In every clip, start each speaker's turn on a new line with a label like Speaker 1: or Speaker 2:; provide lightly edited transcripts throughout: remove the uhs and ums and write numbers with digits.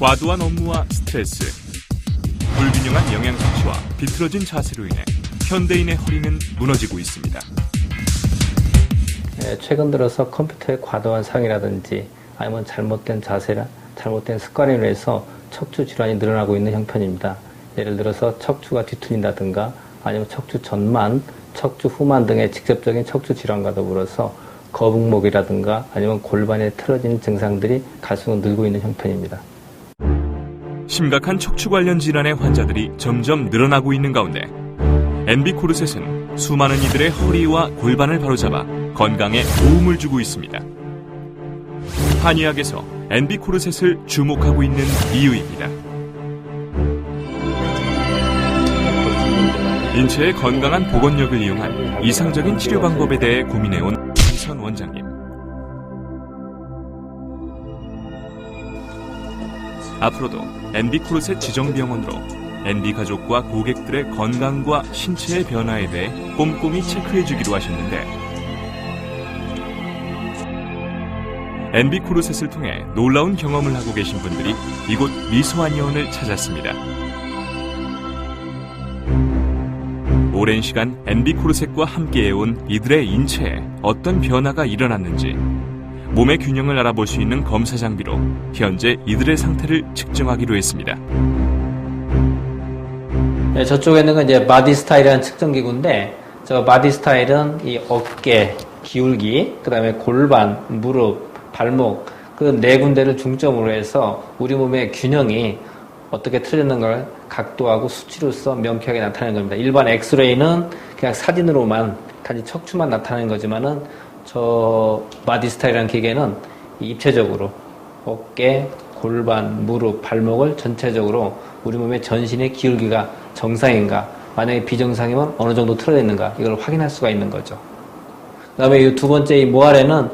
Speaker 1: 과도한 업무와 스트레스, 불균형한 영양 섭취와 비틀어진 자세로 인해 현대인의 허리는 무너지고 있습니다.
Speaker 2: 최근 들어서 컴퓨터의 과도한 사용이라든지 아니면 잘못된 자세나 잘못된 습관에 의해서 척추 질환이 늘어나고 있는 형편입니다. 예를 들어서 척추가 뒤틀린다든가 아니면 척추 전만, 척추 후만 등의 직접적인 척추 질환과 더불어서 거북목이라든가 아니면 골반에 틀어지는 증상들이 갈수록 늘고 있는 형편입니다.
Speaker 1: 심각한 척추 관련 질환의 환자들이 점점 늘어나고 있는 가운데 엠비코르셋은 수많은 이들의 허리와 골반을 바로잡아 건강에 도움을 주고 있습니다. 한의학에서 엠비코르셋을 주목하고 있는 이유입니다. 인체의 건강한 복원력을 이용한 이상적인 치료 방법에 대해 고민해온 이선 원장님. 앞으로도 엠비코르셋 지정병원으로 MB 가족과 고객들의 건강과 신체의 변화에 대해 꼼꼼히 체크해주기로 하셨는데 엠비코르셋을 통해 놀라운 경험을 하고 계신 분들이 이곳 미소한의원을 찾았습니다. 오랜 시간 엠비코르셋과 함께해온 이들의 인체에 어떤 변화가 일어났는지 몸의 균형을 알아볼 수 있는 검사 장비로 현재 이들의 상태를 측정하기로 했습니다.
Speaker 2: 네, 저쪽에 있는 건 이제 바디스타일이라는 측정기구인데, 저 바디스타일은 이 어깨, 기울기, 그 다음에 골반, 무릎, 발목, 그 네 군데를 중점으로 해서 우리 몸의 균형이 어떻게 틀어지는 걸 각도하고 수치로서 명쾌하게 나타내는 겁니다. 일반 엑스레이는 그냥 사진으로만, 단지 척추만 나타내는 거지만은 저 바디스타일이라는 기계는 입체적으로 어깨, 골반, 무릎, 발목을 전체적으로 우리 몸의 전신의 기울기가 정상인가, 만약에 비정상이면 어느 정도 틀어져 있는가, 이걸 확인할 수가 있는 거죠. 그 다음에 이 두 번째 이 모아레는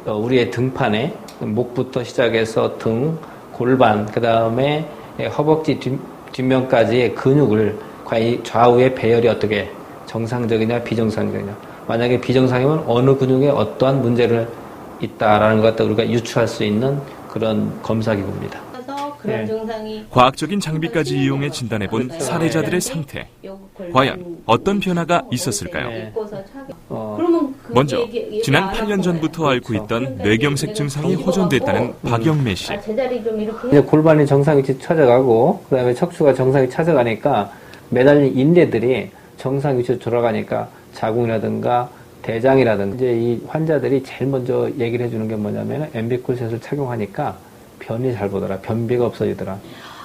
Speaker 2: 우리의 등판에 목부터 시작해서 등, 골반, 그 다음에 허벅지 뒷면까지의 근육을 과연 좌우의 배열이 어떻게 정상적이냐 비정상적이냐, 만약에 비정상이면 어느 근육에 어떠한 문제를 있다라는 것을 우리가 유추할 수 있는 그런 검사기구입니다.
Speaker 3: 그런 증상이
Speaker 1: 과학적인 장비까지 이용해 진단해본 사례자들의 상태, 과연 어떤 변화가 있었을까요? 먼저 지난 8년 전부터 앓고 있던 뇌경색 증상이 호전됐다는 박영매 씨.
Speaker 2: 이제 골반이 정상 위치 찾아가고 그다음에 척추가 정상 위치 찾아가니까 매달린 인대들이 정상 위치로 돌아가니까 자궁이라든가 대장이라든가, 이제 이 환자들이 제일 먼저 얘기를 해주는 게 뭐냐면 엠비코르셋을 착용하니까 변이 잘 보더라, 변비가 없어지더라.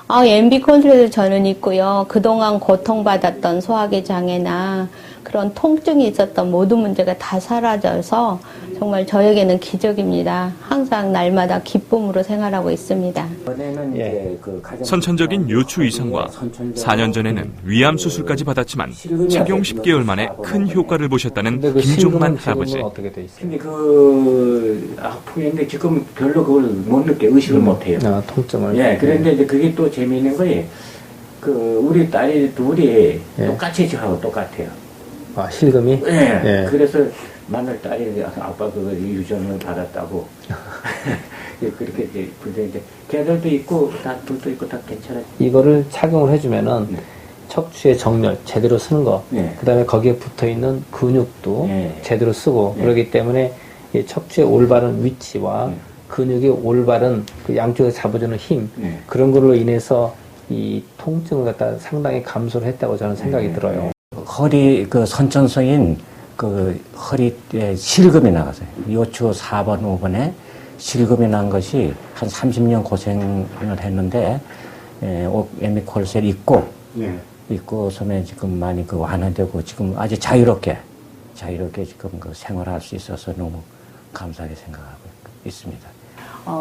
Speaker 3: 엠비코르셋을 저는 있고요. 그동안 고통받았던 소화기 장애나 그런 통증이 있었던 모든 문제가 다 사라져서 정말 저에게는 기적입니다. 항상 날마다 기쁨으로 생활하고 있습니다.
Speaker 1: 선천적인 요추 이상과 4년 전에는 위암 수술까지 받았지만 착용 10개월 만에 큰 효과를 보셨다는 김종만 할아버지.
Speaker 4: 근데 아프겠는데 지금 별로 그걸 못 느껴, 의식을 못 해요.
Speaker 2: 통증을.
Speaker 4: 예, 그런데 이제 그게 또 재미있는 거예요. 우리 딸이 둘이 똑같이 저하고 똑같아요.
Speaker 2: 실금이?
Speaker 4: 예. 그래서 만날 딸이 아빠 그거 유전을 받았다고. 그렇게 이제, 근데 이제 걔들도 있고, 둘도 있고 다 괜찮아.
Speaker 2: 이거를 착용을 해주면은 척추의 정렬 제대로 쓰는 거, 그 다음에 거기에 붙어 있는 근육도 제대로 쓰고, 그렇기 때문에 이 척추의 올바른 위치와 근육의 올바른 그 양쪽에서 잡아주는 힘, 그런 걸로 인해서 이 통증을 갖다 상당히 감소를 했다고 저는 생각이 들어요.
Speaker 4: 허리 선천성인 허리에 실금이 나갔어요. 요추 4번, 5번에 실금이 난 것이 한 30년 고생을 했는데, 엠비코르셋 입고서는 지금 많이 완화되고 지금 아주 자유롭게 지금 생활할 수 있어서 너무 감사하게 생각하고 있습니다.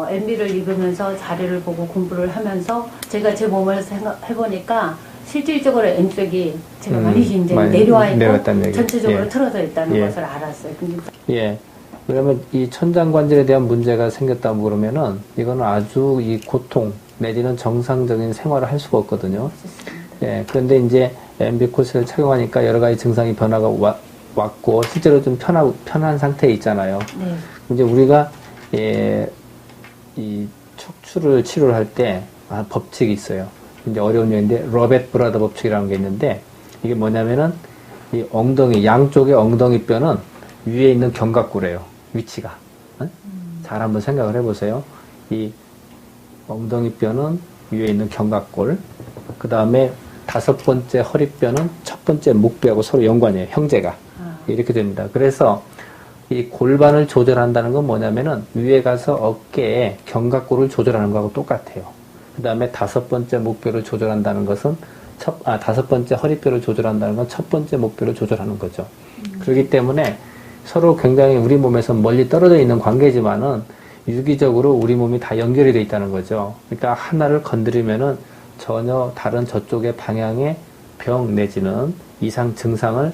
Speaker 5: MB를 입으면서 자료를 보고 공부를 하면서 제가 제 몸을 해보니까 실질적으로 왼쪽이 제가 많이 이제 내려와 있고 전체적으로 틀어져 있다는 것을 알았어요.
Speaker 2: 근데 왜냐면 이 천장관절에 대한 문제가 생겼다고 그러면은 이거는 아주 이 고통 내지는 정상적인 생활을 할 수가 없거든요. 그런데 이제 엠비코르셋을 착용하니까 여러 가지 증상이 변화가 왔고 실제로 좀 편한 상태에 있잖아요. 이제 우리가 이 척추를 치료를 할 때 법칙이 있어요. 이제 어려운 얘기인데 러벳 브라더 법칙이라는 게 있는데 이게 뭐냐면은 이 엉덩이 양쪽의 엉덩이 뼈는 위에 있는 견갑골이에요. 위치가. 잘 한번 생각을 해보세요. 이 엉덩이 뼈는 위에 있는 견갑골. 그 다음에 5번째 허리뼈는 첫 번째 목뼈하고 서로 연관이에요. 형제가. 이렇게 됩니다. 그래서 이 골반을 조절한다는 건 뭐냐면은 위에 가서 어깨에 견갑골을 조절하는 거하고 똑같아요. 그 다음에 5번째 목뼈를 조절한다는 것은 5번째 허리뼈를 조절한다는 건 첫 번째 목뼈를 조절하는 거죠. 그렇기 때문에 서로 굉장히 우리 몸에서 멀리 떨어져 있는 관계지만은 유기적으로 우리 몸이 다 연결이 돼 있다는 거죠. 그러니까 하나를 건드리면은 전혀 다른 저쪽의 방향의 병 내지는 이상 증상을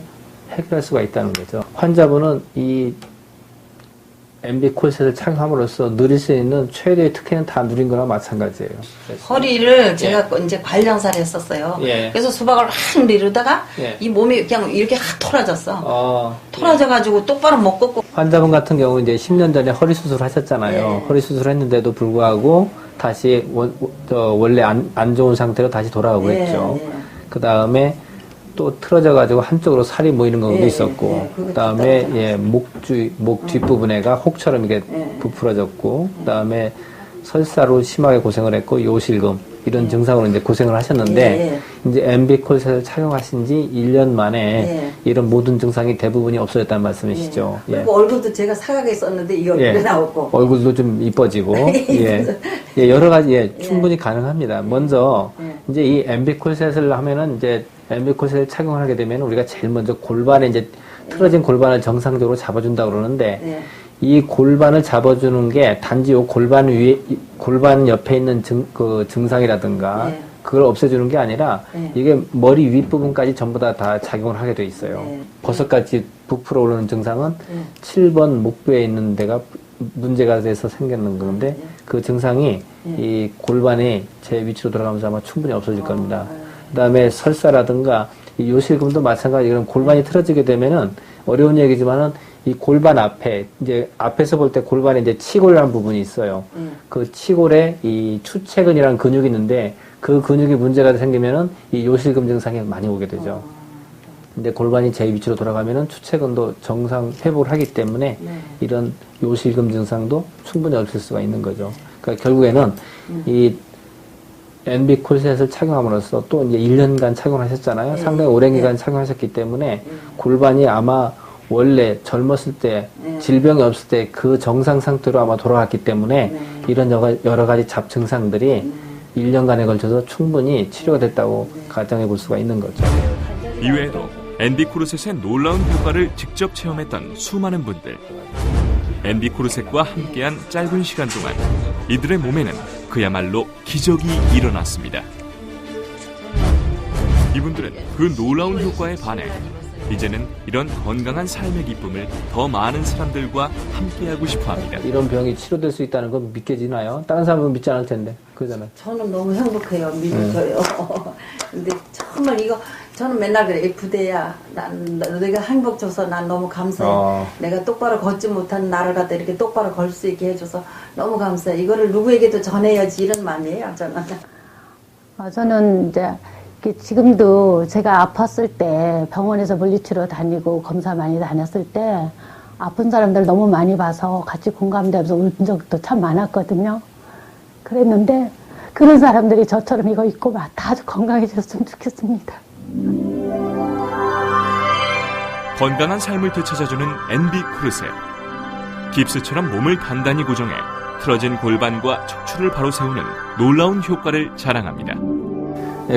Speaker 2: 해결할 수가 있다는 거죠. 환자분은 이 MB 콜셋을 착용함으로써 누릴 수 있는 최대의 특혜는 다 누린 거랑 마찬가지예요.
Speaker 6: 허리를 제가 이제 관량사를 했었어요. 그래서 수박을 확 미루다가 이 몸이 그냥 이렇게 확 토라졌어. 토라져가지고 똑바로 못 걷고.
Speaker 2: 환자분 같은 경우 이제 10년 전에 허리 수술을 하셨잖아요. 허리 수술을 했는데도 불구하고 다시 원래 안 좋은 상태로 다시 돌아오고 했죠. 그 다음에 또 틀어져가지고 한쪽으로 살이 모이는 경우도 있었고, 그 다음에 목 뒷부분에가 혹처럼 이게 부풀어졌고, 그 다음에 설사로 심하게 고생을 했고, 요실금 이런 증상으로 이제 고생을 하셨는데, 이제 MB 콜셋을 착용하신 지 1년 만에 이런 모든 증상이 대부분이 없어졌다는 말씀이시죠.
Speaker 6: 그리고 얼굴도 제가 사각에 썼는데 이 얼굴이 나오고,
Speaker 2: 얼굴도 좀 이뻐지고, 여러 가지 충분히 가능합니다. 먼저 이제 이 MB 콜셋을 하면은 이제 MB 콜셋을 착용을 하게 되면 우리가 제일 먼저 골반에 이제 틀어진 골반을 정상적으로 잡아준다 그러는데 이 골반을 잡아주는 게 단지 요 골반 위에 골반 옆에 있는 증상이라든가 그걸 없애주는 게 아니라 이게 머리 윗부분까지 전부 다 작용을 하게 돼 있어요. 버섯같이 부풀어 오르는 증상은 7번 목뼈에 있는 데가 문제가 돼서 생기는 건데 그 증상이 이 골반이 제 위치로 돌아가면서 아마 충분히 없어질 겁니다. 그 다음에 설사라든가 이 요실금도 마찬가지. 그럼 골반이 틀어지게 되면은 어려운 얘기지만은 이 골반 앞에 이제 앞에서 볼 때 골반에 이제 치골이라는 부분이 있어요. 그 치골에 이 추체근이라는 근육이 있는데 그 근육이 문제가 생기면은 이 요실금 증상이 많이 오게 되죠. 근데 골반이 제 위치로 돌아가면은 추체근도 정상 회복을 하기 때문에 이런 요실금 증상도 충분히 없을 수가 있는 거죠. 그러니까 결국에는 이 MB 콜셋을 착용함으로써 또 이제 1년간 착용하셨잖아요. 상당히 오랜 기간 착용하셨기 때문에 골반이 아마 원래 젊었을 때 질병이 없을 때 그 정상 상태로 아마 돌아갔기 때문에 이런 여러 가지 잡증상들이 1년간에 걸쳐서 충분히 치료가 됐다고 가정해 볼 수가 있는 거죠.
Speaker 1: 이외에도 MB 콜셋의 놀라운 효과를 직접 체험했던 수많은 분들. MB 콜셋과 함께한 짧은 시간 동안 이들의 몸에는 그야말로 기적이 일어났습니다. 이분들은 그 놀라운 효과에 반해 이제는 이런 건강한 삶의 기쁨을 더 많은 사람들과 함께하고 싶어합니다.
Speaker 2: 이런 병이 치료될 수 있다는 건 믿겨지나요? 다른 사람은 믿지 않을 텐데. 그러잖아요.
Speaker 6: 저는 너무 행복해요. 믿어요. 근데 정말 이거 저는 맨날 그래. 이 부대야. 내가 행복 줘서 난 너무 감사해. 내가 똑바로 걷지 못한 나를 갖다 이렇게 똑바로 걸 수 있게 해줘서 너무 감사해. 이거를 누구에게도 전해야지 이런 마음이에요. 저는.
Speaker 5: 저는 이제 지금도 제가 아팠을 때 병원에서 물리치료 다니고 검사 많이 다녔을 때 아픈 사람들 너무 많이 봐서 같이 공감되면서 울 적도 참 많았거든요. 그랬는데 그런 사람들이 저처럼 이거 입고 다 건강해졌으면 좋겠습니다.
Speaker 1: 건강한 삶을 되찾아주는 MB 콜셋. 깁스처럼 몸을 단단히 고정해 틀어진 골반과 척추를 바로 세우는 놀라운 효과를 자랑합니다.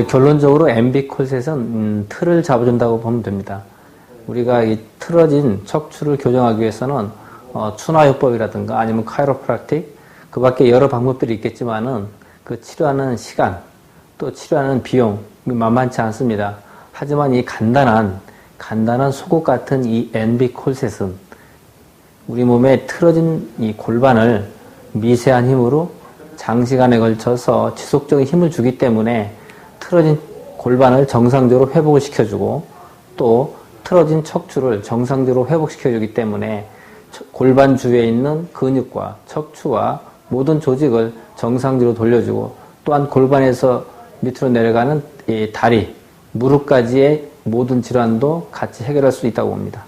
Speaker 2: 결론적으로 MB 콜셋은 틀을 잡아준다고 보면 됩니다. 우리가 이 틀어진 척추를 교정하기 위해서는 추나요법이라든가 아니면 카이로프락틱 그 밖에 여러 방법들이 있겠지만은 그 치료하는 시간 또 치료하는 비용 만만치 않습니다. 하지만 이 간단한 속옷 같은 이 MB 콜셋은 우리 몸에 틀어진 이 골반을 미세한 힘으로 장시간에 걸쳐서 지속적인 힘을 주기 때문에 틀어진 골반을 정상적으로 회복을 시켜주고 또 틀어진 척추를 정상적으로 회복시켜주기 때문에 골반 주위에 있는 근육과 척추와 모든 조직을 정상적으로 돌려주고 또한 골반에서 밑으로 내려가는 이 다리, 무릎까지의 모든 질환도 같이 해결할 수 있다고 봅니다.